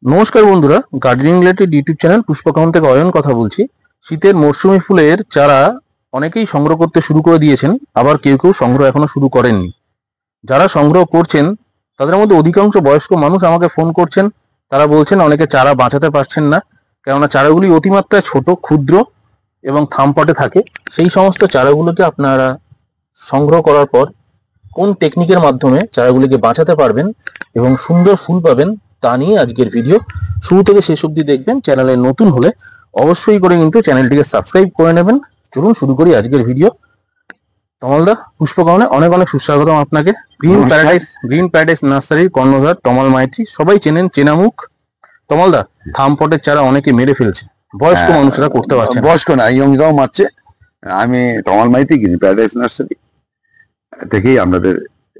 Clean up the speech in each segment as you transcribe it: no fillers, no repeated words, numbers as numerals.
নমস্কার বন্ধুরা, gardening related YouTube channel পুষ্পকাহন থেকে অয়ন কথা বলছি। শীতের মরশুমি ফুলের চারা অনেকেই সংগ্রহ করতে শুরু করে দিয়েছেন, আবার কেউ কেউ সংগ্রহ এখনো শুরু করেননি। যারা সংগ্রহ করছেন তাদের মধ্যে অধিকাংশ বয়স্ক মানুষ আমাকে ফোন করছেন। তারা বলছেন অনেকে চারা বাঁচাতে পারছেন না, কেননা চারাগুলি অতিমাত্রায় ছোট, ক্ষুদ্র এবং থামপটে থাকে। সেই সমস্ত চারাগুলোকে আপনারা সংগ্রহ করার পর কোন টেকনিকের মাধ্যমে চারাগুলিকে বাঁচাতে পারবেন এবং সুন্দর ফুল পাবেন তা নিয়ে আজকের ভিডিও। শুরু থেকে শেষ অবধি দেখবেন। চ্যানেলে নতুন হলে অবশ্যই করে কিন্তু চ্যানেলটিকে সাবস্ক্রাইব করে নেবেন। চলুন শুরু করি আজকের ভিডিও। তমালদা, পুষ্পকাহনে অনেক অনেক সুস্বাগতম আপনাকে। গ্রিন প্যারাডাইস নার্সারির কর্ণধার তমাল মাইতি, সবাই চেনেন, চেনামুখ। তমালদা, থামপটের চারা অনেকে মেরে ফেলছে, বয়স্ক মানুষরা করতে পারছে না। বয়স্ক না, ইয়ংরাও মারছে। আমি তমাল মাইতি, গ্রিন প্যারাডাইস নার্সারি থেকেই আপনাদের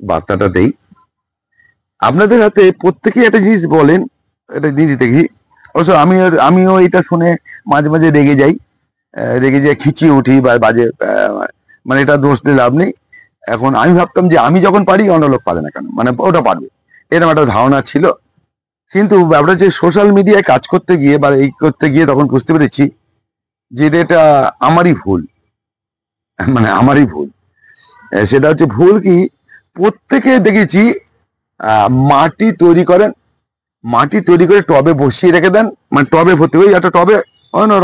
বার্তাটা দেই। আপনাদের হাতে প্রত্যেকেই একটা জিনিস বলেন, একটা জিনিস দেখি। অবশ্য আমিও এটা শুনে মাঝে মাঝে রেগে যাই, খিচিয়ে উঠি বা বাজে, মানে এটা দোষ দিয়ে লাভ নেই। এখন আমি ভাবতাম যে আমি যখন পারি অন্য লোক পারে না কেন, মানে ওটা পারবে, এরকম একটা ধারণা ছিল। কিন্তু ব্যাপারটা যে সোশ্যাল মিডিয়ায় কাজ করতে গিয়ে বা এই করতে গিয়ে তখন বুঝতে পেরেছি যে এটা আমারই ভুল, মানে আমারই ভুল। সেটা হচ্ছে ভুল কি, প্রত্যেকে দেখেছি মাটি তৈরি করেন, মাটি তৈরি করে টবে বসিয়ে রেখে দেন, মানে টবে ভর্তি ওই একটা টবে,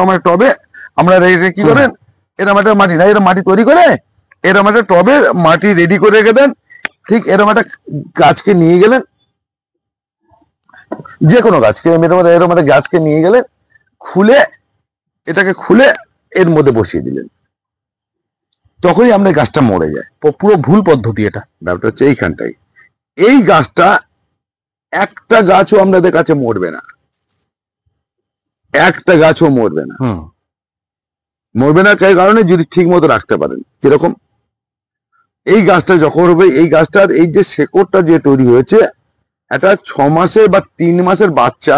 মানে টবে আমরা কি করেন, এরকম একটা মাটি না, এরকম মাটি তৈরি করে এরকম একটা টবে মাটি রেডি করে রেখে দেন। ঠিক এরকম একটা গাছকে নিয়ে গেলেন, যে কোনো গাছকে এরকম একটা গাছকে নিয়ে গেলেন, এটাকে খুলে এর মধ্যে বসিয়ে দিলেন, তখনই আমাদের গাছটা মরে যায়। পুরো ভুল পদ্ধতি এটা। ব্যাপারটা হচ্ছে এইখানটাই, এই গাছটা একটা গাছও আপনাদের কাছে মরবে না, একটা গাছও মরবে না। মরবে না কারণে যদি ঠিক মতো রাখতে পারেন। যেরকম এই গাছটা যখন হবে, এই গাছটার এই যে শেকড়টা যে তৈরি হয়েছে, একটা 6 মাসের বা 3 মাসের বাচ্চা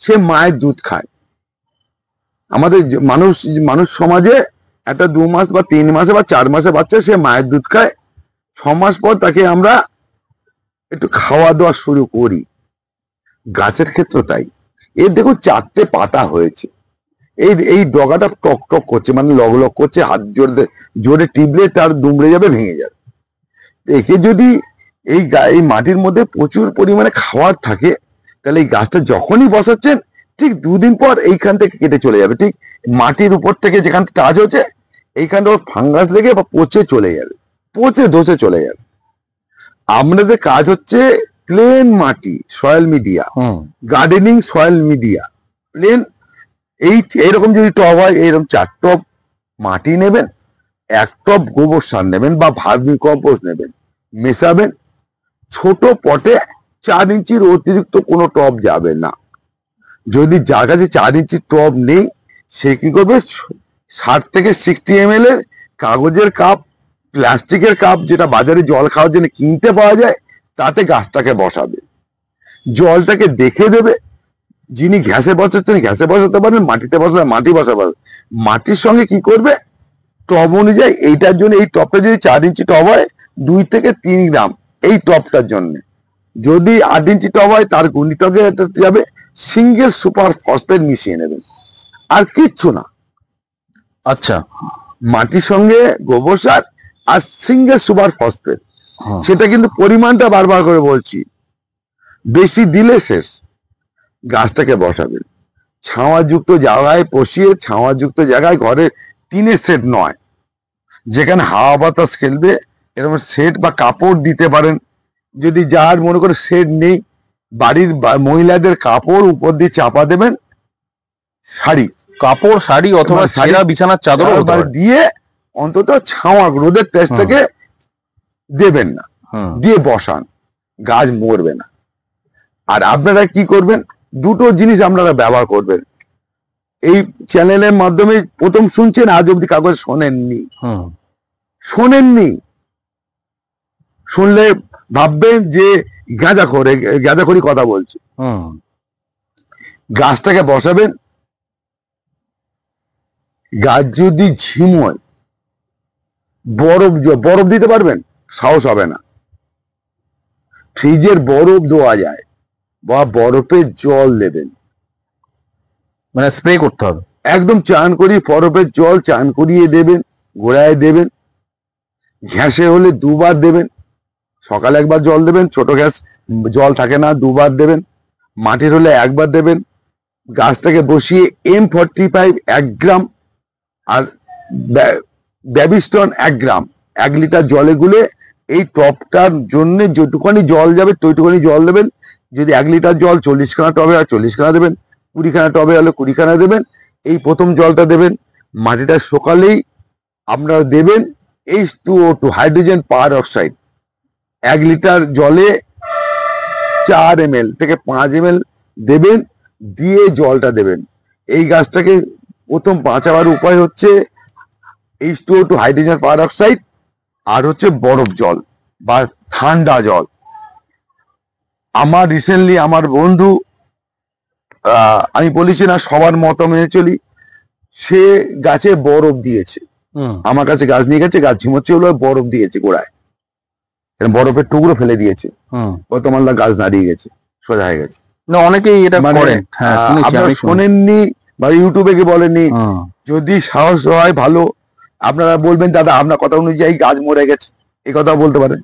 সে মায়ের দুধ খায়। আমাদের মানুষ সমাজে একটা 2 মাস বা 3 মাসে বা 4 মাসের বাচ্চা সে মায়ের দুধ খায়। 6 মাস পর তাকে আমরা একটু খাওয়া দাওয়া শুরু করি। গাছের ক্ষেত্রে তাই। এর দেখুন 4টে পাতা হয়েছে, এই ডগাটা টক টক করছে, মানে লগ লগ করছে, হাত জোরে টিপলে তার দুমড়ে যাবে, ভেঙে যাবে। একে যদি এই মাটির মধ্যে প্রচুর পরিমাণে খাবার থাকে, তাহলে এই গাছটা যখনই বসাচ্ছেন ঠিক 2 দিন পর এইখান থেকে কেটে চলে যাবে। ঠিক মাটির উপর থেকে যেখানটা টাচ হচ্ছে এইখানটা ওর ফাঙ্গাস লেগে বা পচে চলে যাবে, পচে ধসে চলে যাবে। আপনাদের কাজ হচ্ছে প্লেন মাটি, soil media, gardening soil media plain. এইরকম যদি টব হয়, এইরকম 4 টব মাটি নেবেন, 1 টব গোবর সার নেবেন বা ভার্মি কম্পোস্ট নেবেন, মেশাবেন। ছোট পটে 4 ইঞ্চির অতিরিক্ত কোনো টব যাবে না। যদি যার কাছে 4 ইঞ্চির টব নেই, সে কি করবে, 60 থেকে 60 ml এর কাগজের কাপ, প্লাস্টিকের কাপ, যেটা বাজারে জল খাওয়ার জন্য কিনতে পাওয়া যায়, তাতে গাছটাকে বসাবে। জলটাকে দেখে দেবে, যিনি ঘ্যাসে বসাচ্ছেন ঘ্যাসে বসাতে পারেন, মাটিতে বসালে মাটি বসাতে পারেন। মাটির সঙ্গে কি করবে, টব অনুযায়ী, এইটার জন্য এই টবটা যদি 4 ইঞ্চি টব হয়, 2 থেকে 3 গ্রাম এই টবটার জন্য। যদি 8 ইঞ্চি টব হয়, তার গুণিতকে যাবে সিঙ্গেল সুপার ফসফেট মিশিয়ে নেবেন, আর কিচ্ছু না। আচ্ছা, মাটির সঙ্গে গোবর সার আর সিঙ্গেল সুপার ফসফেট, সেটা কিন্তু পরিমাণটা বারবার করে বলছি, বেশি দিলে শেষ। গাছটাকে বসাবেন ছাওয়াযুক্ত জায়গায়, বসিয়ে ছাওয়াযুক্ত জায়গায়, ঘরের টিনের সেট নয়, যেখানে হাওয়া বাতাস খেলবে, এরকম সেট বা কাপড় দিতে পারেন। যদি যার মনে করে সেট নেই, বাড়ির মহিলাদের কাপড় উপর দিয়ে চাপা দেবেন, শাড়ি অথবা ছেঁড়া বিছানার চাদর দিয়ে অন্তত ছাওয়া, রোদের তেজটাকে দেবেন না, দিয়ে বসান, গাছ মরবে না। আর আপনারা কি করবেন, দুটো জিনিস আপনারা ব্যবহার করবেন। এই চ্যানেলের মাধ্যমে প্রথম শুনছেন, আজ অব্দি কাগজ শোনেননি, শুনলে ভাববেন যে গাঁজাখড়ি কথা বলছে। গাছটাকে বসাবেন, গাছ যদি ঝিমোয়, বরফ দিতে পারবেন, সাহস হবে না। ফ্রিজের বরফ দেওয়া যায়, বা বরফের জল দেবেন, মানে স্প্রে করতে হবে। একদম চান করিয়ে বরফের জল চান করিয়ে দেবেন, গোড়ায় দেবেন। ঘ্যাসে হলে 2 বার দেবেন, সকালে 1 বার জল দেবেন, ছোট গ্যাস জল থাকে না, 2 বার দেবেন। মাটির হলে 1 বার দেবেন। গাছটাকে বসিয়ে M45 1 গ্রাম আর ব্যাবিস্টন 1 গ্রাম 1 লিটার জলে গুলে এই টবটার জন্য যেটুখানি জল যাবে তৈটুখানি জল দেবেন। যদি 1 লিটার জল 40খানা টবে হয় 40খানা দেবেন, 20খানা টবে হলে 20খানা দেবেন। এই প্রথম জলটা দেবেন। মাটিটা সকালেই আপনারা দেবেন H2O2 হাইড্রোজেন পার অক্সাইড 1 লিটার জলে 4 ml থেকে 5 ml দেবেন, দিয়ে জলটা দেবেন। এই গাছটাকে প্রথম বাঁচাবার উপায় হচ্ছে H2O2 হাইড্রোজেন পার অক্সাইড আর হচ্ছে বরফ জল বা ঠান্ডা জল। আমার রিসেন্টলি আমার বন্ধু, আমি বলেছি না সবার মত মেনে চলি, সে গাছে বরফ দিয়েছে। আমার কাছে গাছ নিয়ে গেছে, গাছ ঝিমোচ্ছে হলো, বরফ দিয়েছে গোড়ায়, বরফের টুকরো ফেলে দিয়েছে। তোমার গাছ দাঁড়িয়ে গেছে, সোজা হয়ে গেছে। না, অনেকেই এটা করেন। হ্যাঁ, আপনারা শোনেননি বা ইউটিউবে কি বলেননি। যদি সাহস হয় ভালো, আপনারা বলবেন দাদা আপনার কথা অনুযায়ী গাছ মরে গেছে, এই কথা বলতে পারেন।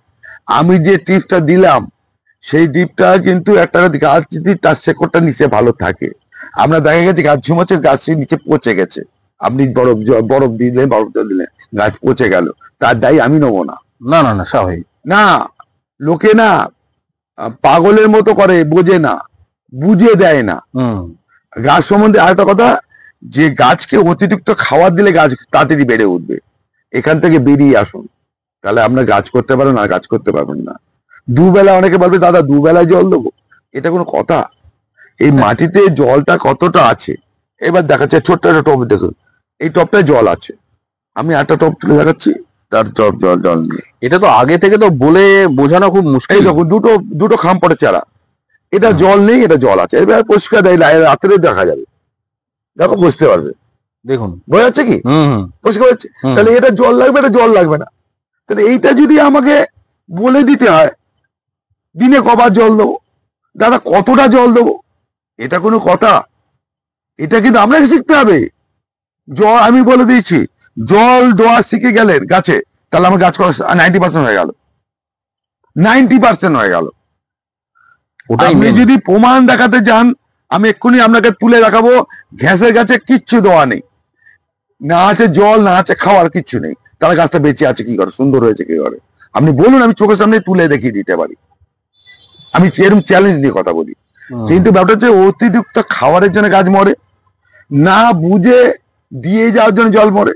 আমি যে টিপসটা দিলাম সেই টিপটা কিন্তু একটা গাছ যদি তার শেকড়টা নিচে ভালো থাকে, আপনার দেখা গেছে গাছ ঝুমাচ্ছে, গাছের নিচে পচে গেছে, আপনি বরফ দিলেন, বরফ জল দিলেন, গাছ পচে গেল, তার দায়ী আমি নেবো না। না না না, স্বাভাবিক না, লোকে না পাগলের মতো করে, বোঝে না, বুঝিয়ে দেয় না। গাছ সম্বন্ধে আরেকটা কথা, যে গাছকে অতিরিক্ত খাবার দিলে গাছ তাড়াতাড়ি বেড়ে উঠবে। এখান থেকে বেরিয়ে আসুন, তাহলে আপনার গাছ করতে পারেন আর গাছ করতে পারবেন না। দুবেলা, অনেকে বলবে দাদা দুবেলায় জল দেবো, এটা কোনো কথা? এই মাটিতে জলটা কতটা আছে এবার দেখাচ্ছে। ছোট্ট একটা টব দেখুন, এই টবটায় জল আছে, আমি একটা টব তুলে দেখাচ্ছি, তার টব জল নেই। এটা তো আগে থেকে তো বলে বোঝানো খুব মুশকিল। এই দেখুন দুটো খাম পড়ে চারা, এটা জল নেই, এটা জল আছে। এবার পরিষ্কার দেয়, রাত্রে দেখা যাবে, দেখো বুঝতে পারবে। দেখুন বোঝা যাচ্ছে কি? পরিষ্কার হচ্ছে। তাহলে এটা জল লাগবে, এটা জল লাগবে না। তাহলে এইটা যদি আমাকে বলে দিতে হয় দিনে কবার জল দেবো, দাদা কতটা জল দেবো, এটা কোনো কথা? এটা কিন্তু আপনাকে শিখতে হবে। জল আমি বলে দিয়েছি, জল দেওয়া শিখে গেলেন গাছে, তাহলে আমার গাছ করা 90% হয়ে গেল, 90% হয়ে গেল। আপনি যদি প্রমাণ দেখাতে যান, আমি এক্ষুনি আপনাকে তুলে দেখাবো ঘ্যাসের গাছে কিচ্ছু দেওয়া নেই, না আছে জল, না আছে খাওয়ার, কিচ্ছু নেই, তাহলে গাছটা বেঁচে আছে কি করে, সুন্দর হয়েছে কি করে? আপনি বলুন, আমি চোখের সামনে তুলে দেখিয়ে দিতে পারি। আমি এরকম চ্যালেঞ্জ নিয়ে কথা বলি। কিন্তু ব্যাপারটা হচ্ছে অতিরিক্ত খাবারের জন্য গাছ মরে, না বুঝে দিয়ে যাওয়ার জন্য জল মরে।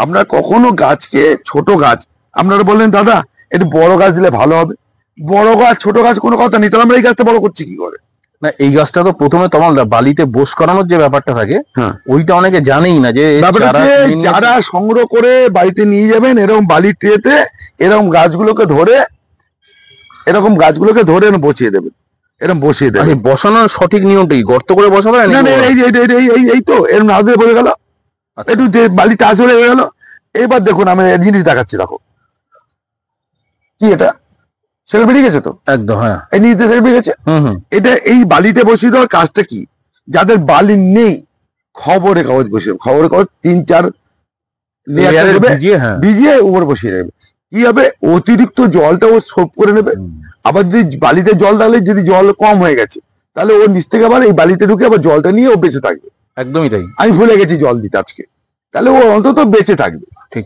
আমরা কখনো গাছকে, ছোট গাছ আপনারা বললেন দাদা একটু বড় গাছ দিলে ভালো হবে, বড় গাছ ছোট গাছ কোনো কথা নেই, তাহলে আমরা এই গাছটা বড় করছি কি করে? না, এই গাছটা তো প্রথমে তোমার বালিতে বোস করানোর যে ব্যাপারটা থাকে, ওইটা অনেকে জানেই না। যে যারা সংগ্রহ করে বাড়িতে নিয়ে যাবেন, এরকম বালির ট্রেতে এরকম গাছগুলোকে ধরে বসিয়ে দেবেন, এরকম বসিয়ে দেবেন। বসানোর সঠিক নিয়মটাই গর্ত করে বসাতে হয় না? এই তো এরকম না দিয়ে বলে গেল, একটু বালি টাচ হয়ে গেল। এবার দেখুন আমি জিনিস দেখাচ্ছি, দেখো কি এটা সেটা বেরিয়ে গেছে তো একদম। হ্যাঁ, এই নিচে বেরিয়ে গেছে। এটা এই বালিতে বসিয়ে দেওয়ার কাজটা কি? যাদের বালি নেই, খবরের কাগজ বসিয়ে, খবরের কাগজ 3-4 ভিজিয়ে উপরে বসিয়ে দেবে। কি হবে, অতিরিক্ত জলটা ও সোপ করে নেবে। আবার যদি বালিতে জল ডালে, যদি জল কম হয়ে গেছে, তাহলে ও নিচ থেকে আবার এই বালিতে ঢুকে আবার জলটা নিয়ে ও বেঁচে থাকবে। একদমই তাই, আমি ভুলে গেছি জল দিতে আজকে, তাহলে ও অন্তত বেঁচে থাকবে। ঠিক,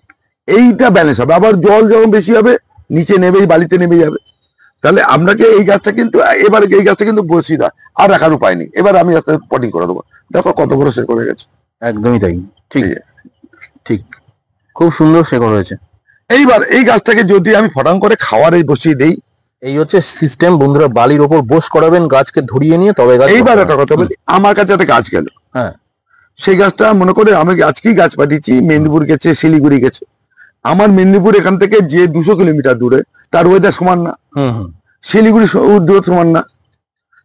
এইটা ব্যালেন্স হবে। আবার জল যখন বেশি হবে, নিচে নেবেই, বালিতে নেমে যাবে। তাহলে আপনাকে এই গাছটা কিন্তু, এবার এই গাছটা কিন্তু বসিয়ে দেয়, আর রাখার উপায় নেই। এবার আমি পটিং করে দেবো, দেখো কত বড় শেকড় হয়ে গেছে। একদমই তাই, ঠিক ঠিক, খুব সুন্দর শেকড় হয়েছে। এইবার এই গাছটাকে যদি আমি ফটাং করে খাওয়ারে বসিয়ে দেই, এই হচ্ছে সিস্টেম বন্ধুরা। বালির ওপর বোস করাবেন, গাছকে ধরিয়ে নিয়ে তবে গাছ। এইবার একটা কথা বলি, আমার কাছে একটা গাছ গেল, হ্যাঁ, সেই গাছটা মনে করে আমি আজকেই গাছ পাঠিয়েছি, মেদিনীপুর গেছে, শিলিগুড়ি গেছে। আমার মেদিনীপুর এখান থেকে যে 200 কিলোমিটার দূরে, তার ওয়েদার সমান না, শিলিগুড়ি দূর সমান না,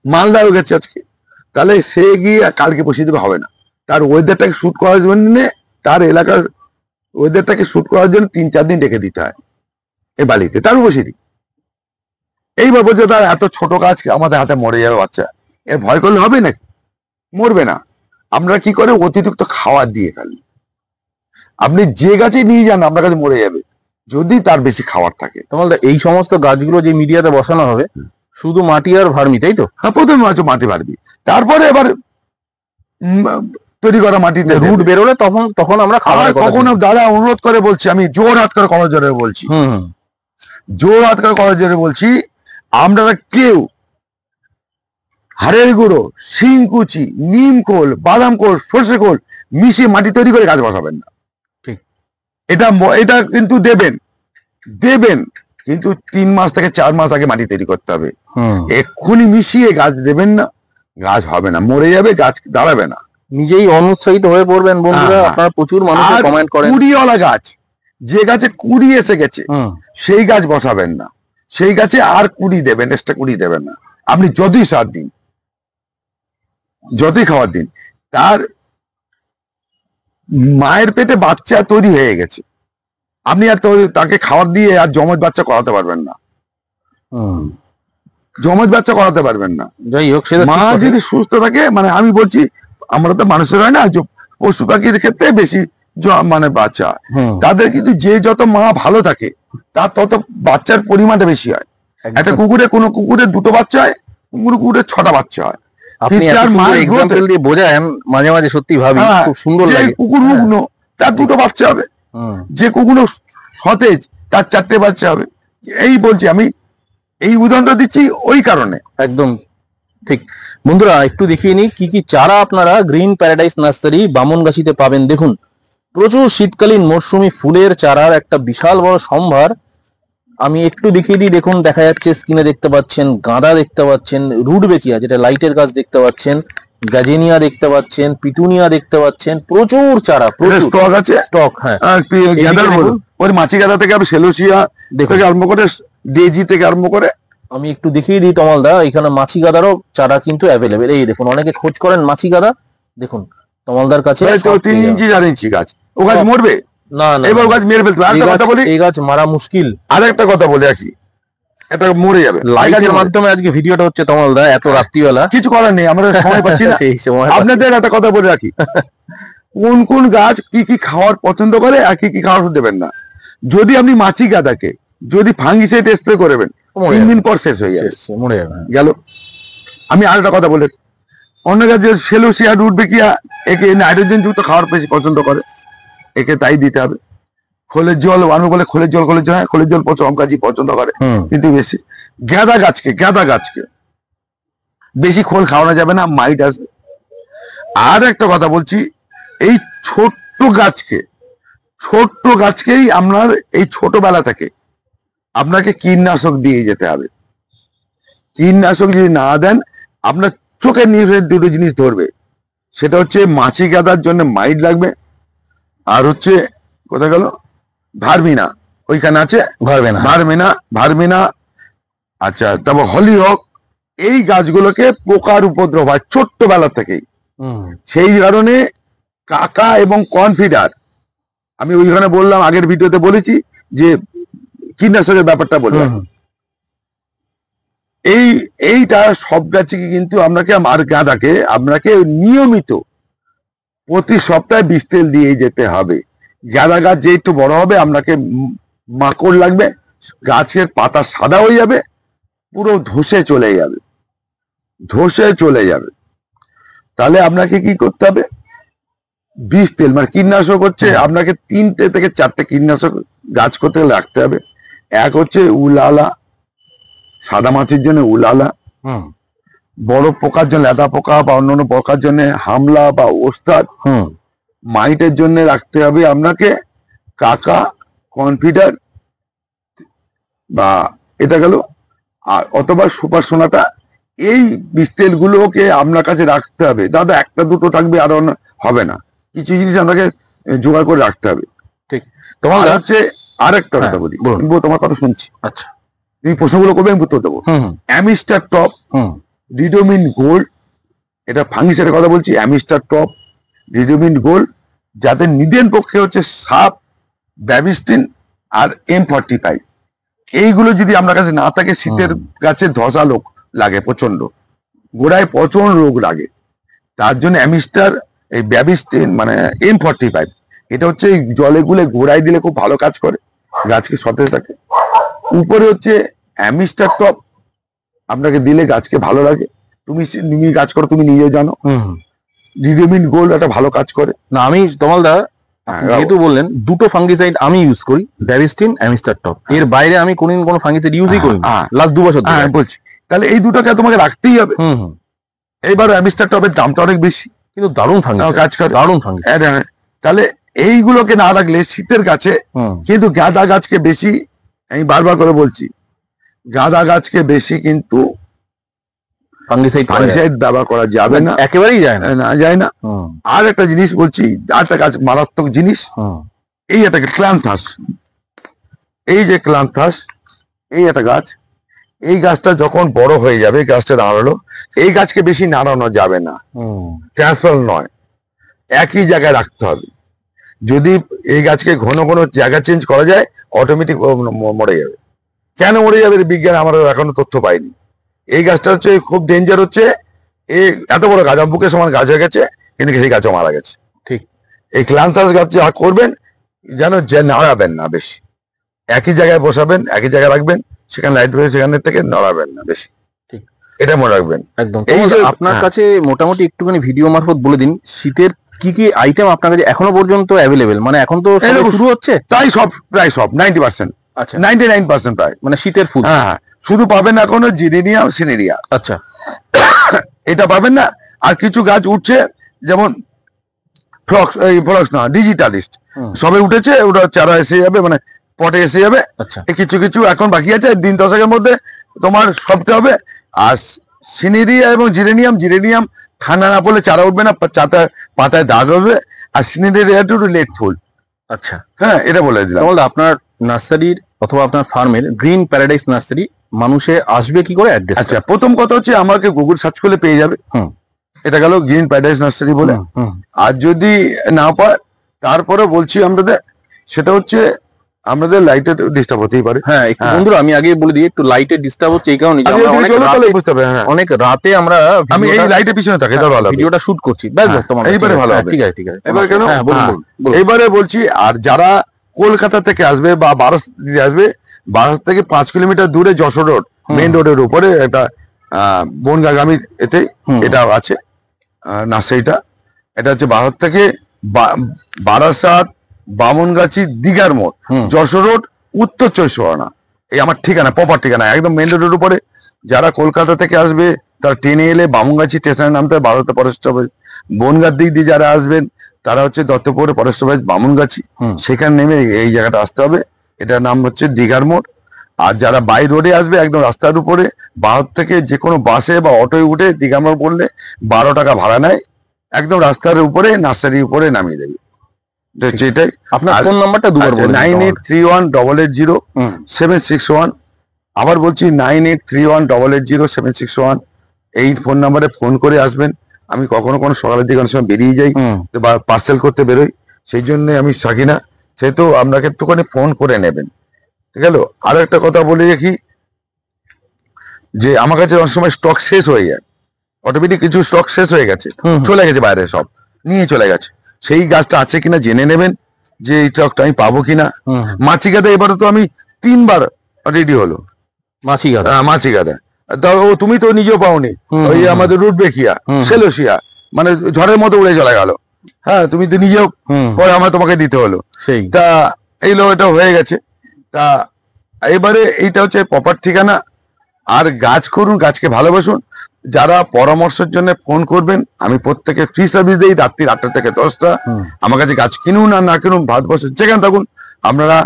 মালদাও গেছে আজকে। তাহলে সে গিয়ে কালকে বসিয়ে দেবে হবে না, তার ওয়েদারটাকে শুট করার জন্য, তার এলাকার ওয়েদারটাকে শুট করার জন্য 3-4 দিন রেখে দিতে হয় এই বালিতে, তার বসিয়ে দিই। এইবার বলছে তার এত ছোট গাছ আমাদের হাতে মরে যাবে বাচ্চা, এর ভয় করলে হবে নাকি? মরবে না। আমরা কি করে অতিরিক্ত খাবার দিয়ে ফেলি। আপনি যে গাছে নিয়ে যান আপনার কাছে মরে যাবে যদি তার বেশি খাবার থাকে। তোমার এই সমস্ত গাছগুলো যে মিডিয়াতে বসানো হবে শুধু মাটি আর ভার্মি, তাই তো? হ্যাঁ, প্রথমে আছে মাটি ভাবি, তারপরে এবার তৈরি করা মাটিতে রুট বেরোলে তখন তখন আমরা খাবার কখনো দাদা অনুরোধ করে বলছি, আমি জোর হাত করে কলের জোরে বলছি, জোর হাত করে কলের জোরে বলছি, আপনারা কেউ হাড়ের গুঁড়ো, শিংকুচি, নিম খোল, বাদাম খোল, সর্ষে খোল মিশিয়ে মাটি তৈরি করে গাছ বসাবেন না। ঠিক, এটা কিন্তু দেবেন কিন্তু 3 মাস থেকে 4 মাস আগে মাটি তৈরি করতে হবে। এক্ষুনি মিশিয়ে গাছ দেবেন না, গাছ হবে না, মরে যাবে, গাছ দাঁড়াবে না। নিজেই অনুৎসাহিত হয়ে পড়বেন বন্ধুরা। আপনারা প্রচুর মানুষ কমেন্ট করেন। কুড়িওয়ালা গাছ, যে গাছে কুড়ি এসে গেছে সেই গাছ বসাবেন না, সেই গাছে আর কুড়ি দেবেন, এক্সট্রা কুড়ি দেবেন না। আপনি যতই সার দিন, যতই খাবার দিন, তার মায়ের পেটে বাচ্চা তৈরি হয়ে গেছে, আপনি আর তাকে খাবার দিয়ে আর জমজ বাচ্চা করাতে পারবেন না, জমজ বাচ্চা করাতে পারবেন না। যাই হোক, মা যদি সুস্থ থাকে, মানে আমি বলছি আমরা তো মানুষের হয় না, পশু পাখির ক্ষেত্রে বেশি মানে বাচ্চা, তাদের কিন্তু যে যত মা ভালো থাকে তার তত বাচ্চার পরিমাণটা বেশি হয়। একটা কুকুরে, কোনো কুকুরে 2টো বাচ্চা হয়, কোনো কুকুরে 6টা বাচ্চা হয়। আপনি এক্সাম্পল দিয়ে বোঝান, মাঝে মাঝে সত্যি ভাবি খুব সুন্দর লাগে। কুকুর রুগ্ন তার 2টো বাচ্চা হবে, যে কুকুর সতেজ তার 4টে বাচ্চা হবে। এই বলছি আমি, এই উদাহরণটা দিচ্ছি ওই কারণে। একদম ঠিক। বন্ধুরা একটু দেখিয়ে নিই কি কি চারা আপনারা গ্রিন প্যারাডাইস নার্সারি বামনগাছিতে পাবেন। দেখুন, প্রচুর শীতকালীন মরশুমি ফুলের চারার একটা বিশাল বড় সম্ভার। আমি একটু দেখিয়ে দিই। দেখুন, দেখা যাচ্ছে স্ক্রিনে দেখতে পাচ্ছেন গাঁদা দেখতে পাচ্ছেন, রুটবেকিয়া যেটা লাইটের গাছ দেখতে পাচ্ছেন, গাজেনিয়া দেখতে পাচ্ছেন, পিটুনিয়া দেখতে পাচ্ছেন, প্রচুর চারা, প্রচুর স্টক আছে, স্টক। হ্যাঁ, ওই মাছি গাঁদা থেকে সেলোসিয়া থেকে আরম্ভ করে ডেজি থেকে আরম্ভ করে। আমি একটু দেখিয়ে দিই তমালদা, এখানে মাছি গাদারও চারা কিন্তু অ্যাভেলেবেল। এই দেখুন, অনেকে খোঁজ করেন মাছি গাদা, দেখুন তমালদার কাছে 3 ইঞ্চি 4 ইঞ্চি গাছ। ও গাছ মরবে না, না, এবার গাছ মেরে ফেলতে হবে। এই গাছ মারা মুশকিল। আর একটা কথা বলে রাখি, এটা মরে যাবে। লাইটের মাধ্যমে আজকে ভিডিওটা হচ্ছে তমালদা, এত রাত্রিবেলা কিছু করার নেই, আমরা সময় পাচ্ছি না। সেই সময় আপনাদের একটা কথা বলে রাখি, কোন কোন গাছ কি কি খাওয়ার পছন্দ করে আর কি কি খাওয়ার দেবেন না। যদি আপনি মাছি গাদাকে যদি ফাঙ্গিসাইড স্প্রে করবেন 3 দিন পর শেষ হয়ে যাবে, মরে যাবে গেল। আমি আর একটা কথা বলে, অন্য গাছের সেলোসিয়া, রুটবেকিয়া একে নাইট্রোজেন যুক্ত খাওয়ার বেশি পছন্দ করে, একে তাই দিতে হবে। খোলের জল, মানুষ বলে খোলের জল হয়, খোলের জল সব গাছই পছন্দ করে, কিন্তু বেশি গাঁদা গাছকে বেশি খোল খাওয়ানো যাবে না, মাইট আসবে। আর একটা কথা বলছি, এই ছোট্ট গাছকেই আপনার এই ছোটবেলা থেকে আপনাকে কীটনাশক দিয়ে যেতে হবে। কীটনাশক যদি না দেন, আপনার চোখের নিচে 2টো জিনিস ধরবে, সেটা হচ্ছে মাছি গাদার জন্য মাইট লাগবে, আর হচ্ছে কোথায় গেল ভার্মিনা, ওইখানে আছে ভার্মিনা। আচ্ছা, তারপর হলিহক। এই গাছগুলোকে পোকার উপদ্রব হয় ছোট্টবেলা থেকেই, সেই কারণে কাকা এবং কনফিডার, আমি ওইখানে বললাম, আগের ভিডিওতে বলেছি যে কীটনাশকের ব্যাপারটা বললাম। এইটা সব গাছে কিন্তু আর গাঁদাকে আপনাকে নিয়মিত প্রতি সপ্তাহে 20 তেল দিয়ে যেতে হবে। গাঁদা গাছ যে একটু বড় হবে, আপনাকে মাকড় লাগবে, গাছের পাতা সাদা হয়ে যাবে, পুরো ধসে চলে যাবে। তাহলে আপনাকে কি করতে হবে, 20 তেল মানে কীটনাশক হচ্ছে আপনাকে 3টে থেকে 4টে কীটনাশক গাছ করতে গেলে রাখতে হবে। এক হচ্ছে উলালা, সাদা মাছির জন্য উলালা, বড় পোকার জন্য লেদা পোকা বা অন্যান্য পোকার জন্য হামলা বা ওস্তাদ, মাইটের জন্য রাখতে হবে আপনাকে কাকা, কনফিডার বা এটা গেল, আর অথবা সুপার সোনাটা। এই 20 তেলগুলোকে আপনার কাছে রাখতে হবে। দাদা 1টা 2টো থাকবে, আর হবে না, কিছু জিনিস আপনাকে জোগাড় করে রাখতে হবে। ঠিক। তোমার হচ্ছে আর একটা কথা বলি, তোমার কথা শুনছি। আচ্ছা, তুমি প্রশ্নগুলো করবে, আমি উত্তর দেবো। অ্যামিস্টার টপ, রিডোমিন গোল্ড, এটা ফাঙ্গিসাইডের কথা বলছি। অ্যামিস্টার টপ, রিডোমিন গোল্ড, যাদের নিডেন পক্ষে হচ্ছে সাপ, ব্যাবিস্টিন আর M45। এইগুলো যদি আপনার কাছে না থাকে, শীতের গাছে ধসা লোক লাগে প্রচন্ড, গোড়ায় প্রচন্ড রোগ লাগে, তার জন্য অ্যামিস্টার, এই ব্যাবিস্টিন মানে M45, এটা হচ্ছে এই জলে গুলে গোড়ায় দিলে খুব ভালো কাজ করে, গাছকে সতেজ থাকে। উপরে হচ্ছে অ্যামিস্টার টপ, আপনাকে দিলে গাছকে ভালো লাগে। তুমি কাজ করো, তুমি নিজেও জানো। রিডোমিন গোল্ড একটা ভালো কাজ করে। না আমি তমাল দা হ্যাঁ, যেহেতু বললেন দুটো ফাঙ্গিসাইড আমি ইউজ করি, ব্যাবিস্টিন, অ্যামিস্টার টপ, এর বাইরে আমি কোনদিন কোনো ফাঙ্গিসাইড ইউজই করি না লাস্ট 2 বছর ধরে। হ্যাঁ বলছি, তাহলে এই দুটোকে তোমাকে রাখতেই হবে। এইবার অ্যামিস্টার টপের দামটা অনেক বেশি, কিন্তু দারুণ ফাঙ্গিসাইড, কাজ করে, দারুণ ফাঙ্গিসাইড। তাহলে এইগুলোকে না রাখলে শীতের গাছে কিন্তু গাঁদা গাছকে বেশি, আমি বারবার করে বলছি, গাঁদা গাছকে বেশি কিন্তু ফাঙ্গিসাইড ব্যবহার করা যাবে না, একেবারেই যায় না, যায় না। আর একটা জিনিস বলছি, আরেকটা গাছ মারাত্মক জিনিস, এই একটা ক্ল্যান্থাস, এই যে ক্ল্যান্থাস, এই একটা গাছ, এই গাছটা যখন বড় হয়ে যাবে, গাছটা দাঁড়ালো, এই গাছকে বেশি নাড়ানো যাবে না, ট্রান্সফার নয়, একই জায়গায় রাখতে হবে। যদি এই গাছকে ঘন ঘন জায়গা চেঞ্জ করা যায়, অটোমেটিক মরে যাবে। কেন মরে যাবে বিজ্ঞান আমরা এখনো তথ্য পাইনি। এই গাছটা হচ্ছে খুব ডেঞ্জার, হচ্ছে এই এত বড় গাছ, বুকের সমান গাছ হয়ে গেছে, কিন্তু সেই গাছও মারা গেছে। ঠিক, এই ক্লান্তাস গাছ যা করবেন যেন নাড়াবেন না বেশি, একই জায়গায় বসাবেন, একই জায়গায় রাখবেন, সেখানে লাইট বেরোবে, সেখানে থেকে নড়াবেন না বেশি। ঠিক, এটা মনে রাখবেন। একদম। এই যে আপনার কাছে মোটামুটি একটুখানি ভিডিও মারফত বলে দিন, শীতের কি কি আইটেম আপনার কাছে এখনো পর্যন্ত অ্যাভেলেবেল, মানে এখন তো শুরু হচ্ছে তাই সব, প্রায় সব 90%, আচ্ছা 99% প্রায়, মানে শীতের ফুল। হ্যাঁ, শুধু পাবেন না এখনো জিরেনিয়াম, সিনেরিয়া, আচ্ছা এটা পাবেন না। আর কিছু গাছ উঠছে, যেমন ফ্লক্স না, ডিজিটালিস্ট সবে উঠেছে, ওটা চারা এসে যাবে, মানে পটে এসে যাবে। আচ্ছা, কিছু কিছু এখন বাকি আছে, দিন 10-এর মধ্যে তোমার সবটা হবে। আর সিনেরিয়া এবং জিরেনিয়াম ঠান্ডা না পড়লে চারা উঠবে না, পাতায় দাগ হবে। আর সিনেরিয়া একটু লেট ফুল। আচ্ছা, হ্যাঁ, এটা বলে দিলাম। আপনার নার্সারির অথবা আপনার ফার্মের গ্রিন প্যারাডাইস নার্সারি মানুষে আসবে কি করে অ্যাড্রেস? আচ্ছা, প্রথম কথা হচ্ছে আমাকে গুগল সার্চ করলে পেয়ে যাবে, এটা গেল গ্রিন প্যারাডাইস নার্সারি বলে। আর যদি না পায়, তারপরে বলছি আমাদের, সেটা হচ্ছে আমাদের লাইটের ডিস্টার্ব হতেই পারে। হ্যাঁ, একটু বন্ধুরা আমি আগে বলে দিই, একটু লাইটের ডিস্টার্ব হচ্ছে এই কারণে অনেক রাতে আমরা, আমি এই লাইটের পিছনে থাকি, ভিডিওটা শুট করছি, ব্যাস তোমার এইবারে ভালো হবে। ঠিক আছে, ঠিক আছে। এবার কেন, এইবারে বলছি, আর যারা কলকাতা থেকে আসবে বা বারাস আসবে, বারাস থেকে 5 কিলোমিটার দূরে যশোর রোড, মেইন রোডের উপরে একটা বনগাগামীর এতে এটা আছে নার্সারিটা। এটা হচ্ছে বারাস থেকে বারাসাত, বামনগাছি, দিঘার মোড়, যশোর রোড, উত্তর 24 পরগনা। এই আমার ঠিকানা, প্রপার ঠিকানা, একদম মেইন রোডের উপরে। যারা কলকাতা থেকে আসবে তারা ট্রেনে এলে বামনগাছি স্টেশনে নামতে হবে, ভারতের ফরেস্ট অফিস। বনগার দিক দিয়ে যারা আসবেন তারা হচ্ছে দত্তপুর ফরেস্ট অফিস, বামনগাছি, সেখানে নেমে এই জায়গাটা আসতে হবে। এটার নাম হচ্ছে দিঘার মোড়। আর যারা বাই রোডে আসবে, একদম রাস্তার উপরে, ভারত থেকে যে কোনো বাসে বা অটোয় উঠে দিঘার মোড় বললে 12 টাকা ভাড়া নেয়, একদম রাস্তার উপরে নার্সারির উপরে নামিয়ে দেবে। এটাই। আপনার ফোন নাম্বারটা দুবার বলুন। 9831880761। আবার বলছি 9831880761। এই ফোন নাম্বারে ফোন করে আসবেন। আমি কখনো সকালের দিকে অনেক সময় বেরিয়ে যাই বা পার্সেল করতে বেরোই, সেই জন্য আমি থাকি না, সেহেতু আপনাকে একটুখানি ফোন করে নেবেন। ঠিক আছে। আরো একটা কথা বলে রাখি, যে আমার কাছে অনেক সময় স্টক শেষ হয়ে যায়, অটোমেটিক কিছু স্টক শেষ হয়ে গেছে, চলে গেছে বাইরে, সব নিয়ে চলে গেছে। সেই গাছটা আছে কিনা জেনে নেবেন, যে এই স্টকটা আমি পাবো কিনা। মাছি গাদা এবারে তো আমি 3 বার রেডি হলো, মাছি গাদা। তুমি তো নিজেও পাওনি, ওই আমাদের রুট বেকিয়া, সেলোসিয়া, মানে ঝড়ের মতো উড়ে চলে গেল। হ্যাঁ, তুমি তো নিজেও পরে আমার তোমাকে দিতে হলো। সেই তা এইগুলো এটা হয়ে গেছে। তা এবারে এইটা হচ্ছে প্রপার ঠিকানা। আর গাছ করুন, গাছকে ভালোবাসুন। যারা পরামর্শের জন্য ফোন করবেন, আমি প্রত্যেকে ফ্রি সার্ভিস দিই, রাত্রি 8টা থেকে 10টা। আমার কাছে গাছ কিনুন আর না কিনুন, ভারতবর্ষের যেখানে থাকুন, আপনারা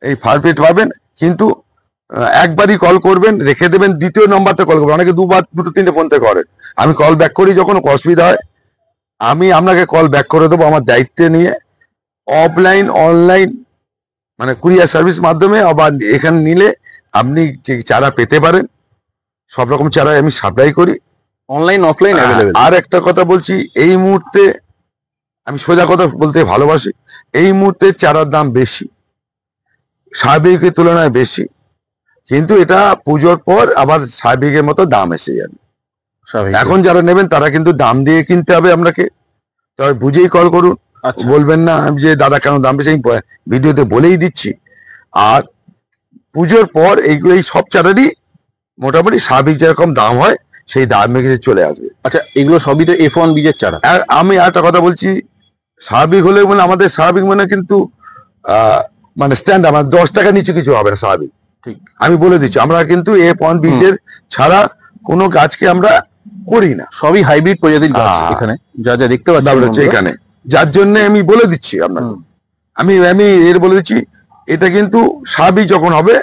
এই ফারপেট পাবেন। কিন্তু একবারই কল করবেন, রেখে দেবেন, দ্বিতীয় নম্বরতে কল করবেন। অনেকে 2বার 2-3টে ফোন থেকে করেন, আমি কল ব্যাক করি যখন অসুবিধা হয়, আমি আপনাকে কল ব্যাক করে দেবো আমার দায়িত্বে নিয়ে। অফলাইন, অনলাইন, মানে কুরিয়ার সার্ভিস মাধ্যমে, আবার এখানে নিলে আপনি যে চারা পেতে পারেন, সব রকম চারা আমি সাপ্লাই করি, অনলাইন অফলাইন অ্যাভেলেবেল। আর একটা কথা বলছি, এই মুহূর্তে আমি সোজা কথা বলতে ভালোবাসি, এই মুহূর্তে চারার দাম বেশি, স্বাভাবিকের তুলনায় বেশি, কিন্তু এটা পুজোর পর আবার স্বাভাবিকের মতো দাম এসে যাবে। স্বাভাবিক। এখন যারা নেবেন তারা কিন্তু দাম দিয়ে কিনতে হবে আপনাকে, তবে বুঝেই কল করুন। আচ্ছা, বলবেন না যে দাদা কেন দাম বেশি, আমি ভিডিওতে বলেই দিচ্ছি। আর পুজোর পর এইগুলো এই সব চারারই মোটামুটি স্বাভাবিক যেরকম দাম হয় সেই দামে কিছু চলে আসবে। আচ্ছা, এগুলো সবই তো F1 বীজের চারা। আর আমি একটা কথা বলছি, স্বাভাবিক হলে মানে আমাদের স্বাভাবিক মানে কিন্তু মানে স্ট্যান্ড আমার 10 টাকা নিচে কিছু হবে না স্বাভাবিক। ঠিক, আমি বলে দিচ্ছি, আমরা কিন্তু F1 বীজের ছাড়া কোনো গাছকে আমরা করি না, সবই হাইব্রিড প্রজাতির গাছ হ্যাঁ। এখানে যা যা দেখতে দাম পাচ্ছি হচ্ছে এখানে, যার জন্য আমি বলে দিচ্ছি আপনাকে। আমি আমি এর বলে দিচ্ছি, এটা কিন্তু স্বাভাবিক যখন হবে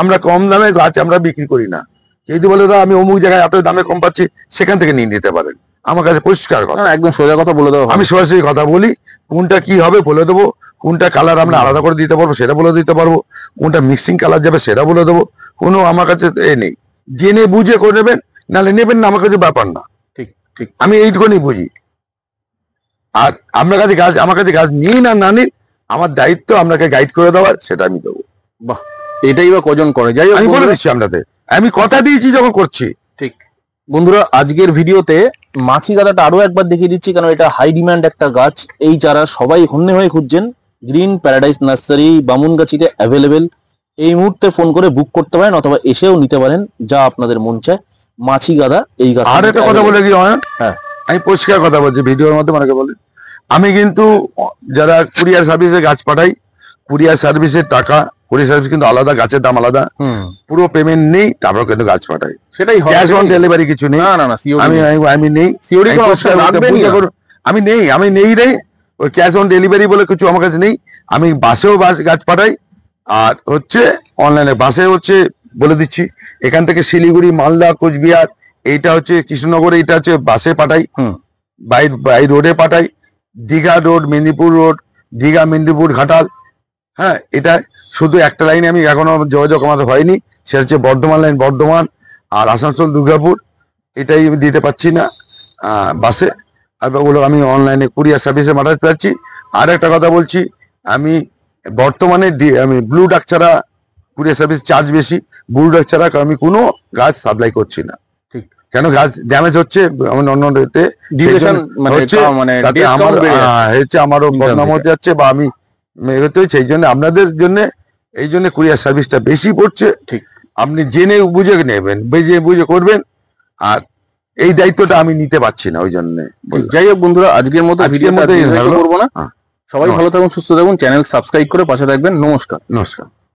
আমরা কম দামে গাছ আমরা বিক্রি করি না। যদি বলে দাদা আমি অমুক জায়গায় এত দামে কম পাচ্ছি, সেখান থেকে নিয়ে নিতে পারেন, আমার কাছে পরিষ্কার কথা। একদম সোজা কথা বলে দেবো। আমি সরাসরি কথা বলি, কোনটা কি হবে বলে দেবো, কোনটা কালার আমরা আলাদা করে দিতে পারবো সেটা বলে দিতে পারবো, কোনটা মিক্সিং কালার যাবে সেটা বলে দেবো। কোনো আমার কাছে এ নেই, জেনে বুঝে করে নেবেন, নাহলে নেবেন না, আমার কাছে ব্যাপার না। ঠিক ঠিক, আমি এইটুকুনি বুঝি। আর আপনার কাছে গাছ, আমার কাছে গাছ নিন আর না নিন, আমার দায়িত্ব আপনাকে গাইড করে দেওয়ার, সেটা আমি দেবো। বাহ, এটাই বা কজন করে। যাই হোক আমি বলে বন্ধুরা, দিচ্ছি আপনাদের, আমি কথা দিয়েছি যখন করছি। ঠিক বন্ধুরা, আজকের ভিডিওতে মাছি গাদাটা আরো একবার দেখিয়ে দিচ্ছি, কারণ এটা হাই ডিমান্ড একটা গাছ। এই চারা সবাই হন্যে হয়ে খুঁজছেন। গ্রিন প্যারাডাইস নার্সারি বামুনগাছিতে অ্যাভেলেবেল। এই মুহূর্তে ফোন করে বুক করতে পারেন অথবা এসেও নিতে পারেন, যা আপনাদের মন চায়। মাছি গাদা এই গাছ। আর একটা কথা বলে কি হয়, হ্যাঁ, আমি পরিষ্কার কথা বলছি ভিডিওর মধ্যে, অনেকে বলে আমি কিন্তু যারা কুরিয়ার সার্ভিসে গাছ পাঠাই, কুরিয়ার সার্ভিসের টাকা, কুরিয়ার সার্ভিস কিন্তু আলাদা, গাছের দাম আলাদা, পুরো পেমেন্ট নেই, তারপর কিন্তু গাছ পাঠাই। সেটাই হয়। ক্যাশ অন ডেলিভারি কিছু নেই। না না না, আমি আমি নেই, সিওরি কোনো অপশন রাখবেনই না। আমি নেই রে, ওই ক্যাশ অন ডেলিভারি বলে কিছু আমার কাছে নেই। আমি বাসেও গাছ পাঠাই, আর হচ্ছে অনলাইনে বাসে হচ্ছে বলে দিচ্ছি, এখান থেকে শিলিগুড়ি, মালদা, কোচবিহার, এইটা হচ্ছে কৃষ্ণনগর, এইটা হচ্ছে বাসে পাঠাই, বাই রোডে পাঠাই, দীঘা রোড, মেদিনীপুর রোড, দীঘা, মেদিনীপুর, ঘাটাল। হ্যাঁ, এটা শুধু একটা লাইনে আমি এখনো যোগাযোগ আমাদের হয়নি, সেটা হচ্ছে বর্ধমান লাইন, বর্ধমান আর আসানসোল, দুর্গাপুর, এটাই আমি দিতে পারছি না বাসে। আর ওগুলো আমি অনলাইনে কুরিয়ার সার্ভিসে পাঠাতে পারছি। আর একটা কথা বলছি, আমি বর্তমানে আমি ব্লু ডাক ছাড়া কুরিয়ার সার্ভিস চার্জ বেশি, ব্লু ডাক ছাড়া আমি কোনো গাছ সাপ্লাই করছি না। ঠিক, কেন গাছ ড্যামেজ হচ্ছে অন্য ডিউরেশন মানে হচ্ছে, আমারও বদনাম হতে যাচ্ছে, বা আমি এগোতে হচ্ছে। এই জন্য আপনাদের জন্য, এই জন্য কুরিয়ার সার্ভিসটা বেশি পড়ছে। ঠিক, আপনি জেনে বুঝে নেবেন, বুঝে করবেন, আর এই দায়িত্বটা আমি নিতে পারছি না, ওই জন্য। যাই হোক বন্ধুরা, আজকের মতো আজকের মতো করবো না। সবাই ভালো থাকুন, সুস্থ থাকুন, চ্যানেল সাবস্ক্রাইব করে পাশে থাকবেন। নমস্কার। নমস্কার।